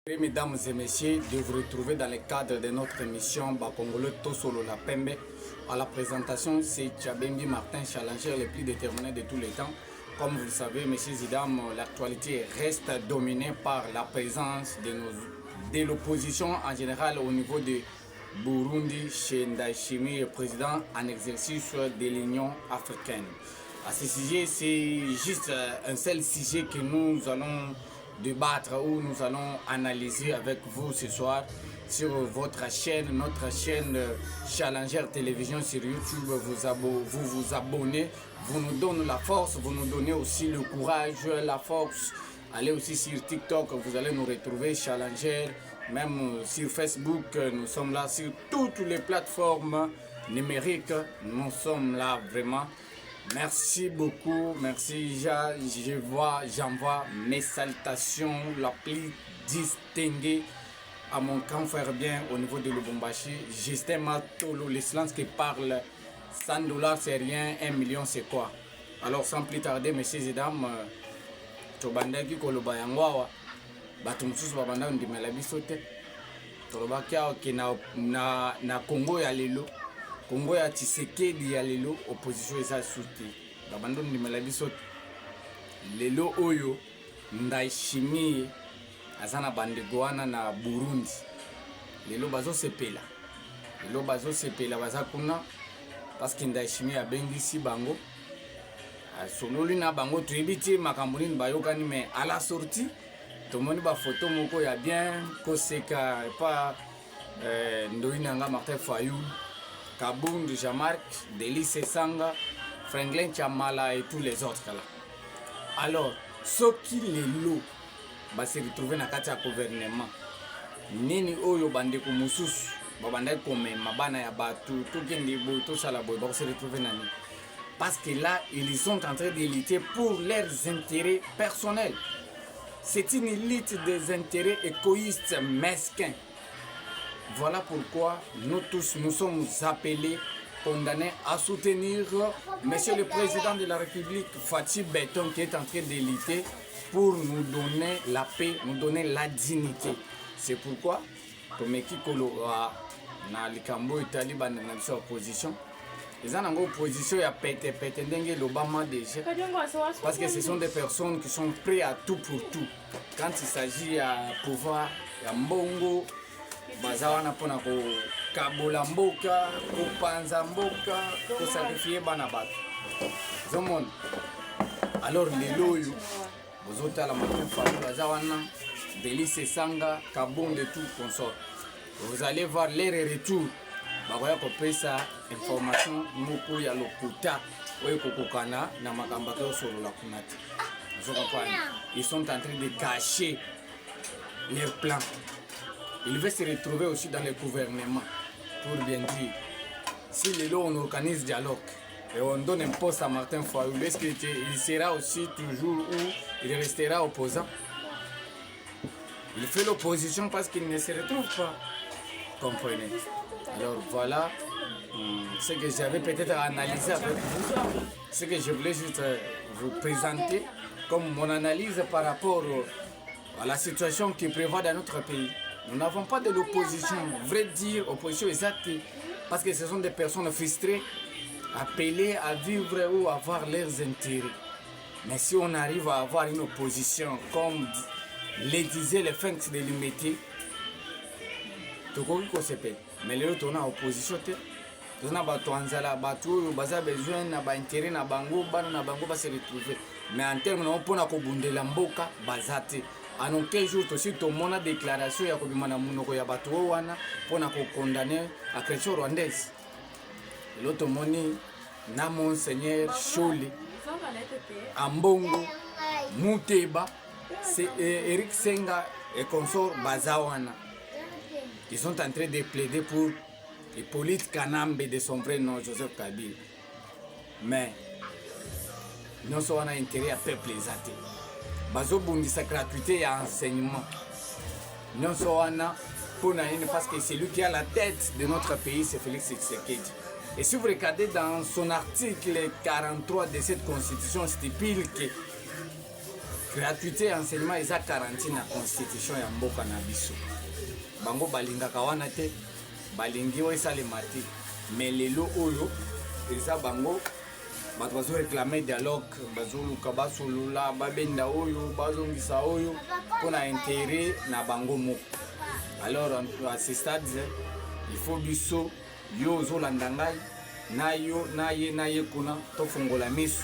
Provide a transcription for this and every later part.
Mesdames et messieurs, de vous retrouver dans le cadre de notre émission Bakongolo Tosolo La Pembe. À la présentation, c'est Tchabembi Martin, challenger le plus déterminé de tous les temps. Comme vous le savez, messieurs et dames, l'actualité reste dominée par la présence de l'opposition en général au niveau de Burundi, chez Ndayishimiye, le président en exercice de l'Union africaine. À ce sujet, c'est juste un seul sujet que nous allons débattre où nous allons analyser avec vous ce soir sur votre chaîne, notre chaîne Challenger Télévision sur YouTube. Vous vous abonnez, vous nous donnez la force, vous nous donnez aussi le courage, la force. Allez aussi sur TikTok, vous allez nous retrouver Challenger, même sur Facebook, nous sommes là sur toutes les plateformes numériques, nous sommes là vraiment. Merci beaucoup, merci. J'envoie mes salutations la plus distinguée à mon grand frère bien au niveau de Lubumbashi, Justin Matolo, le silence qui parle. 100 $, c'est rien, 1 million c'est quoi? Alors sans plus tarder, messieurs et dames, tobandaki koloba yango awa bato mosusu babanda ndimela biso te tolobaki awa ke na Congo ya lelo, Congo ya Tshisekedi ya lelo, opposition eza suti babando ndimela biso lelo oyo Ndayishimiye aza na bandeko wana na Burundi. Lelo bazosepela baza kuna parce que Ndayishimiye abengisi bango asololi na bango toyebi te makambo nini bayokani, mais à la sortie tomoni bafoto moko ya bien koseka pa ndoi nanga Martin Fayulu, Kabundu Jean-Marc, Delice Sanga, Franklin Chamala et tous les autres là. Alors, ceux qui les lots se retrouver dans le gouvernement, nini oyo bandeko mususu babanda komema bana ya batu tokende boy to sala boy ba se retrouver nani, parce que là ils sont en train de lutter pour leurs intérêts personnels. C'est une lutte des intérêts égoïstes mesquins. Voilà pourquoi nous tous nous sommes appelés, condamnés à soutenir Monsieur le Président de la République Fatou Béton, qui est en train de lutter pour nous donner la paix, nous donner la dignité. C'est pourquoi Tomeki Kolo na likambo itali bande na biso opposition. Les gens en opposition ya pété ndenge l'Obama déjà, parce que ce sont des personnes qui sont prêtes à tout pour tout. Quand il s'agit à pouvoir ya mbongo bazawana pona ko kabola mboka, ko panza mboka, ko sacrifier bana bato. Zomon. Alors les loyo bozota la Martin Fayulu bazawana, Delice Sanga, Kabonde de tout consort. Vous allez voir les retours. Bagoya kopesa information moko ya lokuta oyo kokokana na makamba ko solo la kunati. Vous comprenez? Ils sont en train de cacher leurs plans. Ils veulent se retrouver aussi dans le gouvernement pour bien dire. Si les lots on organise dialogue et on donne un poste à Martin Fayulu, est-ce qu'il sera aussi toujours ou il restera opposant? Il fait l'opposition parce qu'il ne se retrouve pas. Comprenez? Alors voilà ce que j'avais peut-être analysé avec vous, ce que je voulais juste vous présenter comme mon analyse par rapport à la situation qui prévaut dans notre pays. Nous n'avons pas de l'opposition, vrai dire, opposition exacte, parce que ce sont des personnes frustrées, appelées à vivre ou à avoir leurs intérêts. Mais si on arrive à avoir une opposition, comme les disaient les fins de l'humanité, tokoki kosepe. Mais les autres, on a opposition. On a besoin na ba intérêt na bango, bana na bango va se retrouver. Mais en termes on pona ko bundela mboka bazate. En aucun jour aussi tout le monde a déclaration ya kobima na munoko ya bato wana pona ko condamner agression rwandaise. L'autre moni na monseigneur Chole Ambongo Muteba, c'est Eric Senga et consort Bazawana. Ils sont en train de plaider pour Hippolyte Kanambe de son vrai nom, Joseph Kabila. Mais nous sommes intérêt à peuple exaté. Bazo bundisa gratuité et enseignement. Nous sommes pour parce que c'est lui qui a la tête de notre pays, c'est Félix Tshisekedi. Et si vous regardez dans son article 43 de cette constitution, stipule que gratuité enseignement eza garantie na constitution ya mboka na biso. Bango balingaka wana te, balingi oyo esalema te. Mais lelo oyo eza bango bato bazo réclamer dialogue, bazoluka basolola babenda oyo bazongisa oyo mpona intérêt na bango moko. Alors à ce stade il faut biso yo ozolanda ngai na yo na ye kuna tofongola miso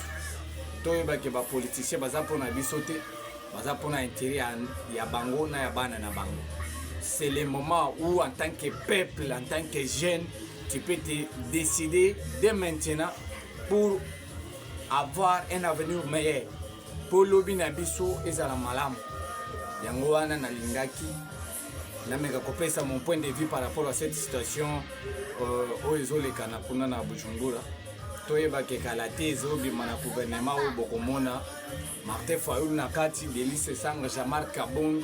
toyebake bapoliticien baza mpona biso te, baza mpona intérêt ya bango na ya bana na bango. C'est le moment où en tant que peuple, en tant que jeune, tu peux te décider dès maintenant pour avoir un avenir meilleur. Pour lobi na biso ezala malamu. Yango wana nalingaki na meka kopesa mon point de vue par rapport à cette situation oyo ezoleka na kuna na Bujumbura. Toyebake kala te ezobima na gouvernement oyo bokomona Martin Fayulu na kati, Délice Sanga, Jean-Marc Kabonde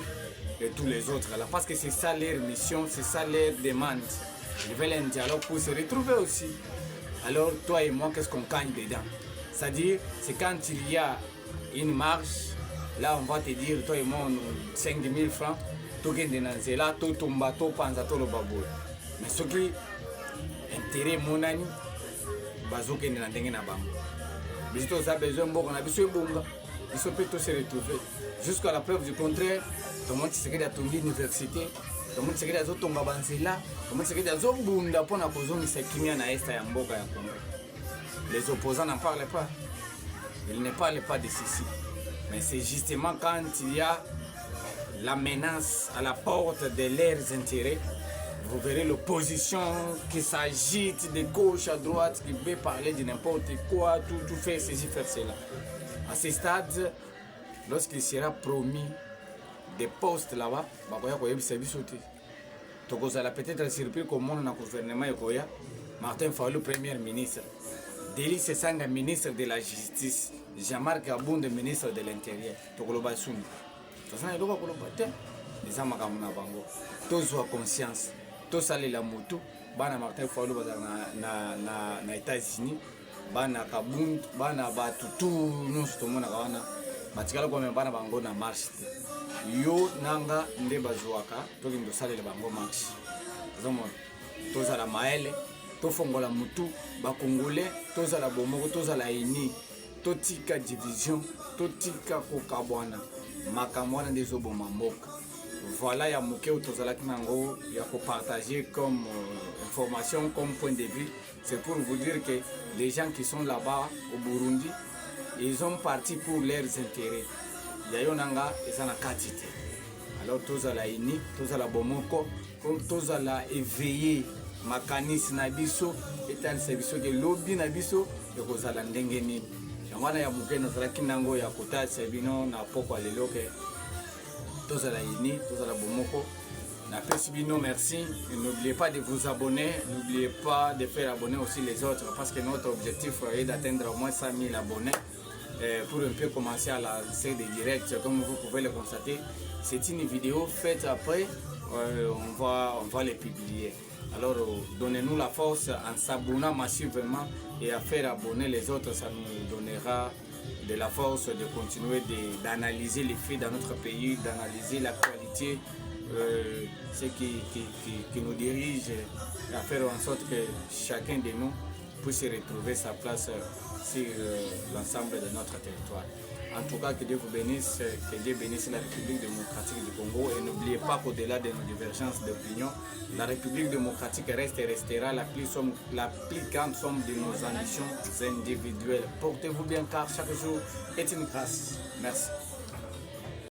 et tous les autres là, parce que c'est ça leur mission, c'est ça leur demande. Ils veulent un dialogue pour se retrouver aussi. Alors toi et moi, qu'est-ce qu'on gagne dedans? C'est-à-dire, c'est quand il y a une marche, là on va te dire, toi et moi, on a 5 000 francs, tout le monde est là, tout le monde est là, mais ce qui est intérêt, mon ami, bazo ke na ndenge na bango. Mais tu as besoin bon, on a besoin bonga. Ils sont plutôt se retrouver. Jusqu'à la preuve du contraire, tout le monde se regarde à ton université, tout le monde se regarde à ton babanzela, tout le monde se regarde à ton bunda pour na besoin de sekimia na esta ya mboka ya Congo. Les opposants n'en parlent pas. Ils ne parlent pas de ceci. Mais c'est justement quand il y a la menace à la porte de leurs intérêts, vous verrez l'opposition qui s'agite de gauche à droite, qui veut parler de n'importe quoi, tout faire ceci, faire cela. À ce stade, lorsqu'il sera promis des postes là-bas, peut-être surpris comme on a un gouvernement Yokoya, Martin Fayulu, premier ministre, Délice Sanga, ministre de la Justice, Jean-Marc Kabonde, ministre de l'Intérieur, Tokoloba Soumi. Les Amakamuna Bango, tous ont conscience. Tous allez la moto, bana Martin Fayulu na États-Unis, bana Kabund, bana batutu nous tout le monde kawana, batikala kwa bana bango na marche. Yo nanga nde bazuaka, toki ndo sale bango marche. Zomo, tous à la maele, to fongola mutu, ba congolais, tous à la bomoko, tous à la ini, totika division, totika kokabwana, makamwana des obomamboka. Voilà, il y a moké autozalaki il y a pour partager comme information, comme point de vue. C'est pour vous dire que les gens qui sont là-bas au Burundi, ils ont parti pour leurs intérêts. Il y a yonanga et ça n'a qu'à titer. Alors tous à la ini, tous à la bomoko, tous à la éveiller, makanis nabiso, et un service de lobby nabiso, de kozala ndengeni. Yamana ya moké nazalaki nango ya kota sebino na poko aleloke. Tous à la Ini, tous à la Bomoko. Merci. Et n'oubliez pas de vous abonner. N'oubliez pas de faire abonner aussi les autres parce que notre objectif est d'atteindre au moins 100 000 abonnés pour un peu commencer à lancer des directs. Comme vous pouvez le constater, c'est une vidéo faite après. On va les publier. Alors donnez-nous la force en s'abonnant massivement et à faire abonner les autres. Ça nous donnera de la force de continuer d'analyser les faits dans notre pays, d'analyser l'actualité, ce qui nous dirige à faire en sorte que chacun de nous puisse retrouver sa place sur l'ensemble de notre territoire. En tout cas, que Dieu vous bénisse, que Dieu bénisse la République démocratique du Congo. Et n'oubliez pas qu'au-delà de nos divergences d'opinion, la République démocratique reste et restera la plus grande somme de nos ambitions individuelles. Portez-vous bien car chaque jour est une grâce. Merci.